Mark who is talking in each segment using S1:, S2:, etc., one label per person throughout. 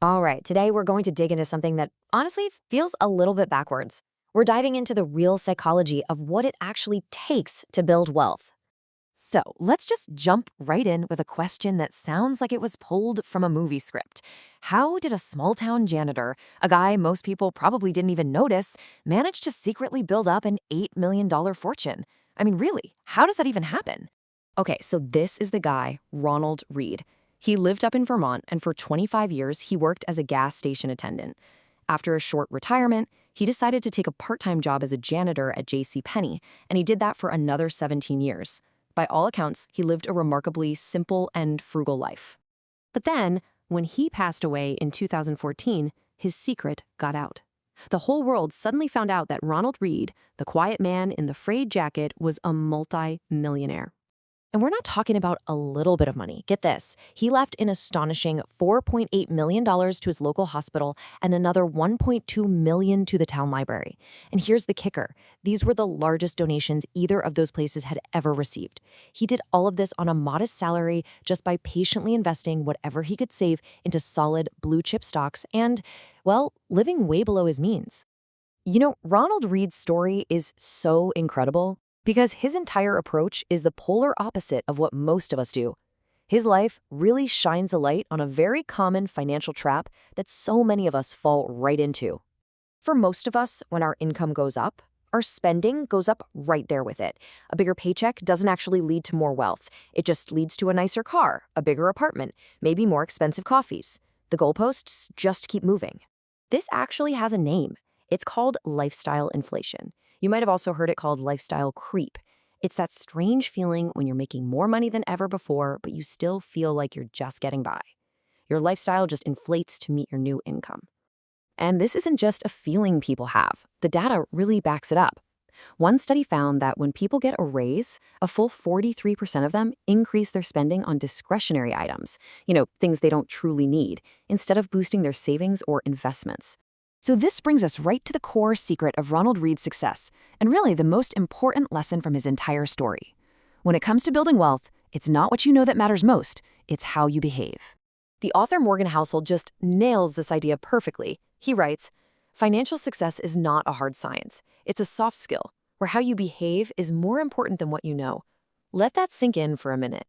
S1: All right, today we're going to dig into something that honestly feels a little bit backwards. We're diving into the real psychology of what it actually takes to build wealth. So let's just jump right in with a question that sounds like it was pulled from a movie script. How did a small town janitor, a guy most people probably didn't even notice, manage to secretly build up an $8 million fortune? I mean, really, how does that even happen? Okay, so this is the guy, Ronald Read. He lived up in Vermont, and for 25 years, he worked as a gas station attendant. After a short retirement, he decided to take a part-time job as a janitor at J.C. Penney, and he did that for another 17 years. By all accounts, he lived a remarkably simple and frugal life. But then, when he passed away in 2014, his secret got out. The whole world suddenly found out that Ronald Read, the quiet man in the frayed jacket, was a multi-millionaire. And we're not talking about a little bit of money. Get this. He left an astonishing $4.8 million to his local hospital and another $1.2 million to the town library. And here's the kicker. These were the largest donations either of those places had ever received. He did all of this on a modest salary just by patiently investing whatever he could save into solid blue chip stocks and, well, living way below his means. You know, Ronald Read's story is so incredible because his entire approach is the polar opposite of what most of us do. His life really shines a light on a very common financial trap that so many of us fall right into. For most of us, when our income goes up, our spending goes up right there with it. A bigger paycheck doesn't actually lead to more wealth. It just leads to a nicer car, a bigger apartment, maybe more expensive coffees. The goalposts just keep moving. This actually has a name. It's called lifestyle inflation. You might have also heard it called lifestyle creep. It's that strange feeling when you're making more money than ever before, but you still feel like you're just getting by. Your lifestyle just inflates to meet your new income. And this isn't just a feeling people have. The data really backs it up. One study found that when people get a raise, a full 43% of them increase their spending on discretionary items, things they don't truly need, instead of boosting their savings or investments. So this brings us right to the core secret of Ronald Read's success, and really the most important lesson from his entire story. When it comes to building wealth, it's not what you know that matters most, it's how you behave. The author Morgan Housel just nails this idea perfectly. He writes, "Financial success is not a hard science. It's a soft skill, where how you behave is more important than what you know." Let that sink in for a minute.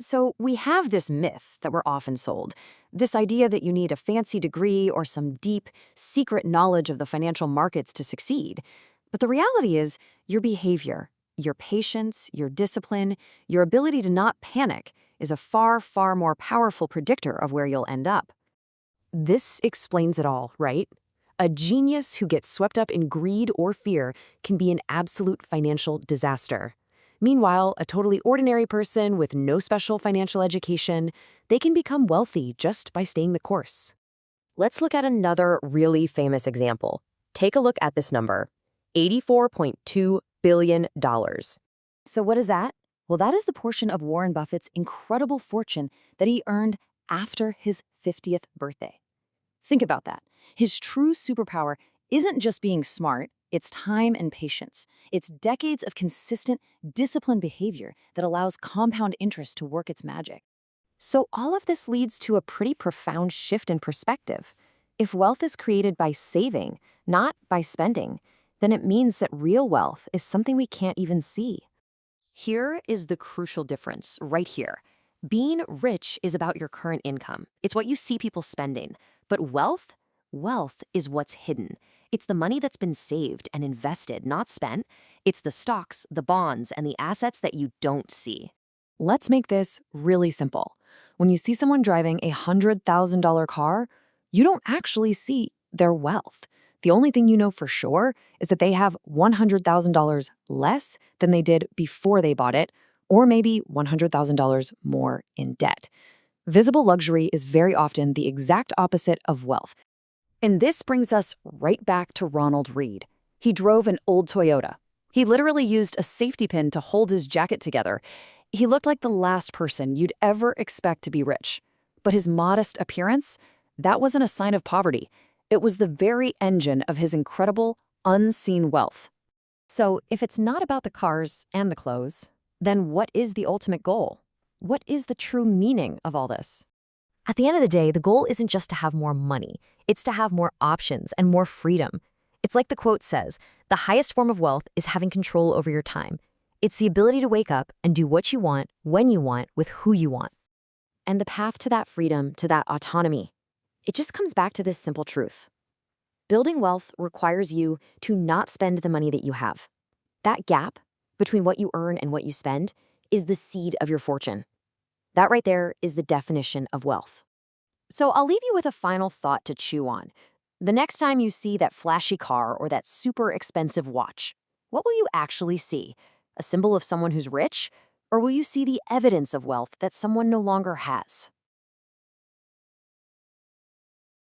S1: So we have this myth that we're often sold, this idea that you need a fancy degree or some deep, secret knowledge of the financial markets to succeed. But the reality is your behavior, your patience, your discipline, your ability to not panic is a far, far more powerful predictor of where you'll end up. This explains it all, right? A genius who gets swept up in greed or fear can be an absolute financial disaster. Meanwhile, a totally ordinary person with no special financial education, they can become wealthy just by staying the course. Let's look at another really famous example. Take a look at this number, $84.2 billion. So what is that? Well, that is the portion of Warren Buffett's incredible fortune that he earned after his 50th birthday. Think about that. His true superpower isn't just being smart, it's time and patience. It's decades of consistent, disciplined behavior that allows compound interest to work its magic. So all of this leads to a pretty profound shift in perspective. If wealth is created by saving, not by spending, then it means that real wealth is something we can't even see. Here is the crucial difference, right here. Being rich is about your current income. It's what you see people spending. But wealth is what's hidden. It's the money that's been saved and invested, not spent. It's the stocks, the bonds, and the assets that you don't see. Let's make this really simple. When you see someone driving a $100,000 car, you don't actually see their wealth. The only thing you know for sure is that they have $100,000 less than they did before they bought it, or maybe $100,000 more in debt. Visible luxury is very often the exact opposite of wealth. And this brings us right back to Ronald Read. He drove an old Toyota. He literally used a safety pin to hold his jacket together. He looked like the last person you'd ever expect to be rich. But his modest appearance, that wasn't a sign of poverty. It was the very engine of his incredible, unseen wealth. So if it's not about the cars and the clothes, then what is the ultimate goal? What is the true meaning of all this? At the end of the day, the goal isn't just to have more money, it's to have more options and more freedom. It's like the quote says, the highest form of wealth is having control over your time. It's the ability to wake up and do what you want, when you want, with who you want. And the path to that freedom, to that autonomy, it just comes back to this simple truth. Building wealth requires you to not spend the money that you have. That gap between what you earn and what you spend is the seed of your fortune. That right there is the definition of wealth. So I'll leave you with a final thought to chew on. The next time you see that flashy car or that super expensive watch, what will you actually see? A symbol of someone who's rich? Or will you see the evidence of wealth that someone no longer has?